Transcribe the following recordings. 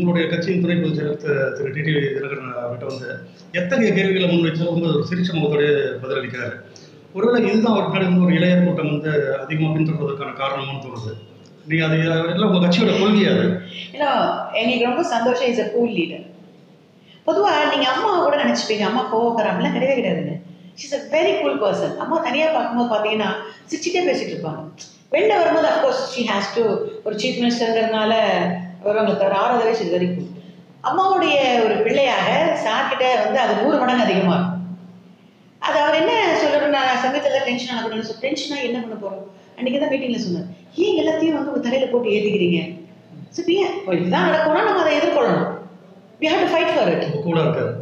உங்களுடைய கட்சியின் துணை பொதுச் செயலர் திரு டிடிவி தினகரன் அவர்கிட்ட வந்து எத்தகைய கேள்விகளை முன்வைச்சாலும் ரொம்ப ஒரு சிரிச்ச முகத்தோடய பதிலளிக்கிறாரு. ஒருவேளை இதுதான் அவர் பின்னாடி வந்து ஒரு இளைஞர் கூட்டம் வந்து அதிகமாக பின்தொடர்வதற்கான காரணம்னு தோணுது. நீங்கள் அது எல்லாம் உங்கள் கட்சியோட கொள்கை அது? ஏன்னா எங்களுக்கு ரொம்ப சந்தோஷம். Is a cool leader. பொதுவாக நீங்கள் அம்மாவை கூட நினச்சிப்பீங்க அம்மா கோவக்காரம்லாம் கிடையவே கிடையாதுங்க. She's a very cool person. அம்மா தனியாக பார்க்கும்போது பார்த்தீங்கன்னா சிரிச்சிட்டே பேசிகிட்டு இருப்பாங்க. வெளில வரும்போது அஃப்கோர்ஸ் ஷீ ஹேஸ் டு ஒரு சீஃப் மினிஸ்டருங்கிறதுனால வருவாங்க தவிர ஆறாவது இஸ் வெரி கூல். அம்மாவுடைய ஒரு பிள்ளையாக சார்கிட்ட வந்து அது 100 மடங்கு அதிகமாக இருக்கும். அது அவர் என்ன சொல்லணும், நான் சமயத்தில் டென்ஷன் ஆகணும்னு சொல்லி டென்ஷனாக என்ன பண்ண போகிறோம் அன்றைக்கி தான் மீட்டிங்கில் சொன்னார். ஏன் எல்லாத்தையும் வந்து ஒரு தலையில் போட்டு ஏற்றிக்கிறீங்க? சரி ஏன் இப்போ இதுதான் நடக்கணும்னா நம்ம அதை எதிர்கொள்ளணும். we have to fight for it.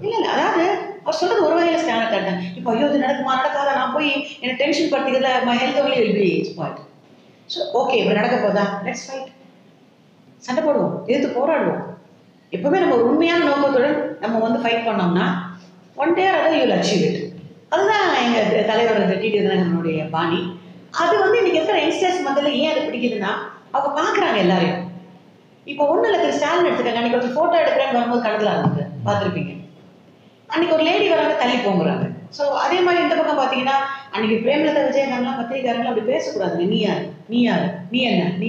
இல்லை அதாவது அவர் சொல்கிறது ஒரு வகையில் ஸ்டாண்ட் தான். இப்போ ஐயோ இது நடக்குமா நடக்காதா நான் போய் என்ன டென்ஷன் படுத்திக்கிறதுல my health only will be spoiled. So okay இப்போ நடக்க போதா லெட்ஸ் ஃபைட். சண்டை போடுவோம், எதிர்த்து போராடுவோம். எப்பவுமே நம்ம ஒரு உண்மையான நோக்கத்துடன் நம்ம வந்து ஃபைட் பண்ணோம்னா ஒன் டே அதை யூ வில் அச்சீவ் இட். அதுதான் எங்கள் தலைவர் டிடி தினகரனுடைய பாணி. அது வந்து இன்னைக்கு இருக்கிற யங்ஸ்டர்ஸ் மத்தியில் ஏன் அது பிடிக்குதுன்னா அவங்க பார்க்குறாங்க எல்லாரையும். இப்போ ஒன்றும் இல்லை, திரு ஸ்டாலின் எடுத்துக்காங்க. அன்றைக்கி ஒரு ஃபோட்டோ எடுக்கிறேன்னு வரும்போது கடத்தில் இருந்தது பார்த்துருப்பீங்க. அன்றைக்கி ஒரு லேடி வராங்க தள்ளி போங்கிறாங்க. ஸோ அதே மாதிரி இந்த பக்கம் பார்த்தீங்கன்னா அன்றைக்கி பிரேமலதா விஜயகாந்த்லாம் பத்திரிக்காரங்களும் அப்படி பேசக்கூடாதுங்க. நீ யார் நீ யார் நீ என்ன நீ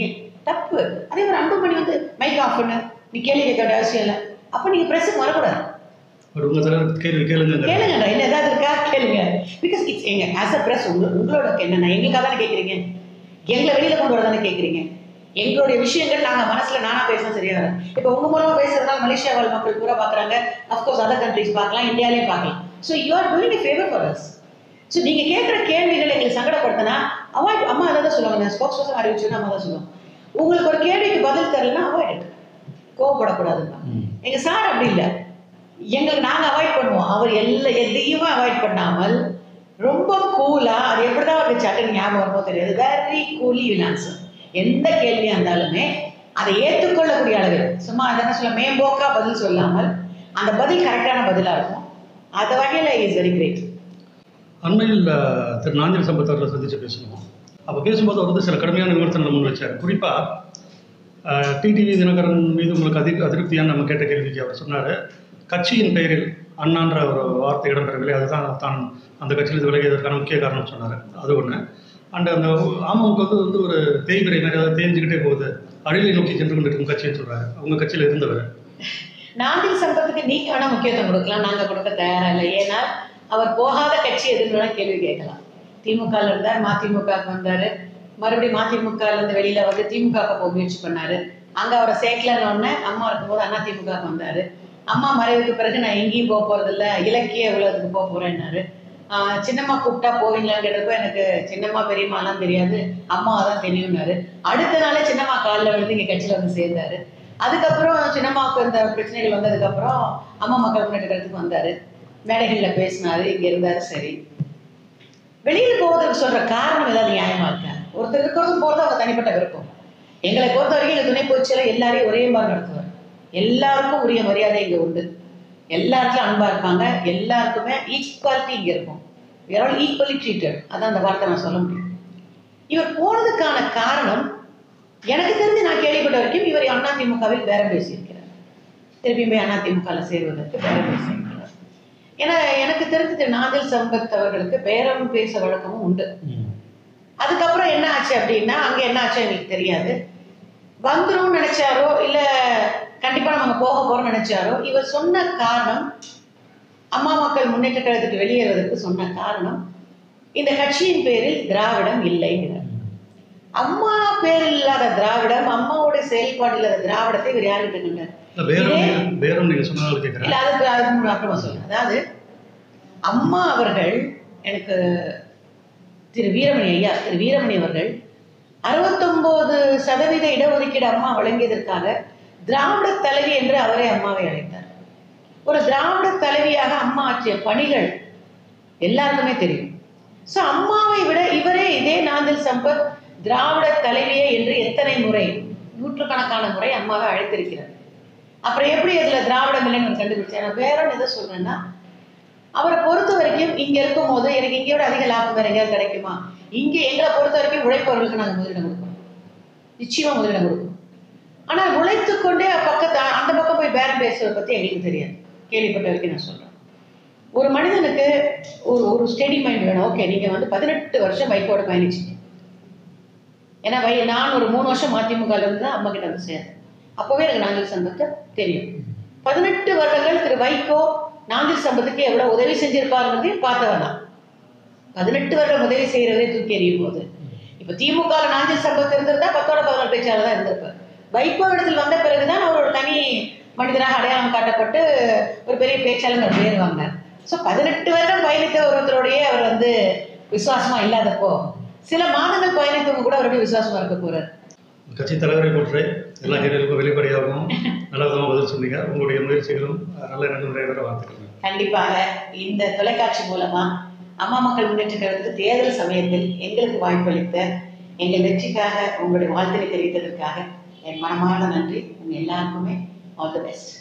தப்பு. அதே மாதிரி அன்புமணி வந்து மைக் ஆஃப் பண்ணு நீ கேள்வி கேட்க வேண்டிய அவசியம் இல்லை. அப்போ நீங்கள் ப்ரெஸ்ஸுக்கு வரக்கூடாது. கேளுங்க என்ன ஏதாவது இருக்கா கேளுங்க. பிகாஸ் இட்ஸ் எங்க ஆஸ் அ ப்ரெஸ் உங்களோட என்னென்ன எங்களுக்காக தானே கேட்குறீங்க, எங்களை வெளியில் கொண்டு வர தானே கேட்குறீங்க. எங்களுடைய விஷயங்கள் நாங்கள் மனசில் நானாக பேசினா சரியா வரும். இப்போ உங்கள் மூலமாக பேசுறதுனால மலேசியா வாழ் மக்கள் பூரா பார்க்குறாங்க. அஃப்கோர்ஸ் அதர் கண்ட்ரிஸ் பார்க்கலாம், இந்தியாவிலேயும் பார்க்கலாம். So you are doing a favour for us. So நீங்கள் கேட்குற கேள்விகள் எங்களுக்கு சங்கடப்படுத்தினா அவாய்ட். அம்மா அதை தான் சொல்லுவாங்க, நான் ஸ்போக்ஸ் பர்சன் அறிவிச்சுன்னு அம்மா தான் சொல்லுவாங்க. உங்களுக்கு ஒரு கேள்விக்கு பதில் தரலன்னா அவாய்ட். கோவப்படக்கூடாதுன்னா எங்கள் சார் அப்படி இல்லை. எங்களுக்கு நாங்கள் அவாய்ட் பண்ணுவோம், அவர் எதையுமே அவாய்ட் பண்ணாமல் ரொம்ப கூலாக அது எப்படி தான் அவருக்கு சட்டன் ஞாபகம் வருமோ தெரியாது, வெரி கூலி வில் ஆன்சர். எந்த கேள்வியாக இருந்தாலுமே அதை ஏற்றுக்கொள்ளக்கூடிய அளவில் சும்மா அதை என்ன சொல்ல மேம்போக்கா பதில் சொல்லாமல் அந்த பதில் கரெக்டான பதிலாக இருக்கும். அந்த வகையில் இஸ் வெரி கிரேட். அண்மையில் திரு நாஞ்சில் சம்பத் அவர்களை சந்தித்து பேசணும். அப்போ பேசும்போது அவர் வந்து சில கடுமையான விமர்சனங்களை முன் வச்சார். குறிப்பாக டிடிவி தினகரன் மீது உங்களுக்கு அதிருப்தியான நம்ம கேட்ட கேள்விக்கு அவர் சொன்னார், கட்சியின் பெயரில் அண்ணான்ற ஒரு வார்த்தை இடம்பெறவில்லை, அதுதான் தான் அந்த கட்சியில் விலகியதற்கான முக்கிய காரணம் சொன்னார். அது ஒன்று. அண்ட் அந்த அமமுக வந்து ஒரு தேய்பிரை மாதிரி அதாவது தேஞ்சிக்கிட்டே போகுது, அழிவை நோக்கி சென்று கொண்டு இருக்கும் கட்சின்னு சொல்கிறாரு. அவங்க கட்சியில் இருந்தவர் நாஞ்சில் சம்பத்துக்கு நீங்க வேணால் முக்கியத்துவம் கொடுக்கலாம், நாங்கள் கொடுக்க தயாராக இல்லை. ஏன்னா அவர் போகாத கட்சி எதுன்னு வேணால் கேள்வி கேட்கலாம். திமுகவில் இருந்தார், மதிமுகவுக்கு வந்தார், மறுபடியும் மதிமுகலேருந்து வெளியில் வந்து திமுகவுக்கு போக முயற்சி பண்ணார். அங்கே அவரை சேர்க்கலன்னு அம்மா இருக்கும்போது அண்ணா திமுகவுக்கு வந்தார். அம்மா மறைவுக்கு பிறகு நான் எங்கேயும் போக போகிறதில்ல, இலக்கிய உலகத்துக்கு போக போகிறேன்னாரு. சின்னம்மா கூப்பிட்டா போவீங்களான்னு கேட்டப்போ எனக்கு சின்னம்மா பெரியம்மாலாம் தெரியாது, அம்மாவை தான் தெரியும்னாரு. அடுத்த நாளே சின்னம்மா காலில் விழுந்து இங்கே கட்சியில் வந்து சேர்ந்தார். அதுக்கப்புறம் சின்னம்மாவுக்கு இந்த பிரச்சனைகள் வந்ததுக்கப்புறம் அம்மா மக்கள் முன்னேற்றத்துக்கு வந்தார், மேடைகளில் பேசினார், இங்கே இருந்தார். சரி, வெளியில் போவதற்கு சொல்கிற காரணம் ஏதாவது நியாயமாக இருக்கா? ஒருத்தர் இருக்கிறதும் போகிறது அவங்க தனிப்பட்ட விருப்பம். எங்களை பொறுத்த வரைக்கும் எங்கள் துணை பொதுச்செயலர் எல்லாரையும் ஒரே மாதிரி நடத்துவார். எல்லாருக்கும் உரிய மரியாதை இங்கே உண்டு, எல்லாருக்கும் அன்பாக இருப்பாங்க, எல்லாருக்குமே ஈக்குவாலிட்டி இங்கே இருக்கும். we are all equally treated. அதான் அந்த வார்த்தை நான் சொல்ல முடியும். இவர் போனதுக்கான காரணம் எனக்கு தெரிஞ்சு நான் கேள்விப்பட்ட வரைக்கும் இவர் அதிமுகவில் பேரம் பேசியிருக்கிறார். திருப்பியுமே அதிமுகவில் சேர்வதற்கு பேரம் பேசியிருக்கிறார். ஏன்னா எனக்கு தெரிஞ்சு திரு நாஞ்சில் சம்பத் அவர்களுக்கு பேரம் பேச வழக்கமும் உண்டு. அதுக்கப்புறம் என்ன ஆச்சு அப்படின்னா அங்கே என்ன ஆச்சு எனக்கு தெரியாது. வந்துடும் நினைச்சாரோ இல்லை கண்டிப்பாக நம்ம போக போகிறோம்னு நினைச்சாரோ, இவர் சொன்ன காரணம் அம்மா மக்கள் முன்னேற்ற கழகத்துக்கு வெளியேறுவதற்கு சொன்ன காரணம் இந்த கட்சியின் பேரில் திராவிடம் இல்லைங்கிறார். அம்மா பேரில் இல்லாத திராவிடம், அம்மாவோட செயல்பாடு இல்லாத திராவிடத்தை இவர் யார்கிட்ட கண்டார்? அப்புறமா சொல்லுங்க. அதாவது அம்மா அவர்கள் எனக்கு திரு வீரமணி அவர்கள் 69% இடஒதுக்கீடு அம்மா வழங்கியதற்காக திராவிட தலைவி என்று அவரே அம்மாவை அழைத்தார். ஒரு திராவிட தலைவியாக அம்மா ஆற்றிய பணிகள் எல்லாருக்குமே தெரியும். ஸோ அம்மாவை விட இவரே இதே நாஞ்சில் சம்பத் திராவிட தலைவியே என்று எத்தனை முறை, நூற்றுக்கணக்கான முறை அம்மாவை அழைத்திருக்கிறார். அப்புறம் எப்படி அதில் திராவிடம் இல்லைன்னு கண்டுபிடிச்சேன். நான் வேற எதை சொல்றேன்னா, அவரை பொறுத்த வரைக்கும் இங்க இருக்கும் போது எனக்கு இங்கேயோட அதிக லாபம் வேற எங்கேயாவது கிடைக்குமா? இங்கே எங்களை பொறுத்த வரைக்கும் உழைப்பவர்களுக்கு நாங்கள் முதலிடம் கொடுக்கணும், நிச்சயமா முதலிடம் கொடுக்கணும். ஆனால் உழைத்து கொண்டே அந்த பக்கம் போய் பேரம் பேசுவதை பற்றி எங்களுக்கு தெரியாது. கேள்விப்பட்ட வரைக்கும் நான் சொல்கிறேன். ஒரு மனிதனுக்கு ஒரு ஸ்டெடி மைண்ட் வேணும். ஓகே, நீங்கள் வந்து 18 வருஷம் வைகோட பயணிச்சிங்க. ஏன்னா நான் ஒரு 3 வருஷம் மதிமுகவில் இருந்து தான் அம்மா கிட்ட வந்து சேர்ந்தேன். அப்போவே எனக்கு நாஞ்சில் சம்பத்தை தெரியும். 18 வருடங்கள் திரு வைகோ நாஞ்சில் சம்பத்துக்கு எவ்வளோ உதவி செஞ்சிருப்பாருன்றதையும் பார்த்தவன் தான். 18 வருடம் உதவி செய்கிறதே தூக்கி எறியும் போது இப்போ திமுகவில் நாஞ்சில் சம்பத் இருந்திருந்தா 10-11 பேச்சாளர் தான் இருந்திருப்பார். வைகோ இடத்தில் வந்த பிறகுதான் அவர் ஒரு தனி மனிதராக அடையாளம் காட்டப்பட்டு ஒரு பெரிய பேச்சாளர் பேர் வாங்கினார். ஸோ 18 வருடம் பயணித்த ஒருத்தருடைய அவர் வந்து விசுவாசமா இல்லாதப்போ சில மாதங்கள் பயணித்தவங்க கூட அவருடைய விசுவாசமா இருக்க போறார். கட்சி தலைவரை போட்டு எல்லா கேள்விகளுக்கும் வெளிப்படையாகவும் நல்ல விதமாக பதில் சொன்னீங்க. உங்களுடைய முயற்சிகளும் நல்ல எண்ணங்கள் நிறைவேற வாழ்த்துக்கள். கண்டிப்பாக இந்த தொலைக்காட்சி மூலமா அம்மா மக்கள் முன்னேற்ற கழகத்துக்கு தேர்தல் சமயத்தில் எங்களுக்கு வாய்ப்பளித்த எங்கள் வெற்றிக்காக உங்களுடைய வாழ்த்தினை தெரிவித்ததற்காக என் மனமான நன்றி. உங்க எல்லாருக்குமே ஆல் தி பெஸ்ட்.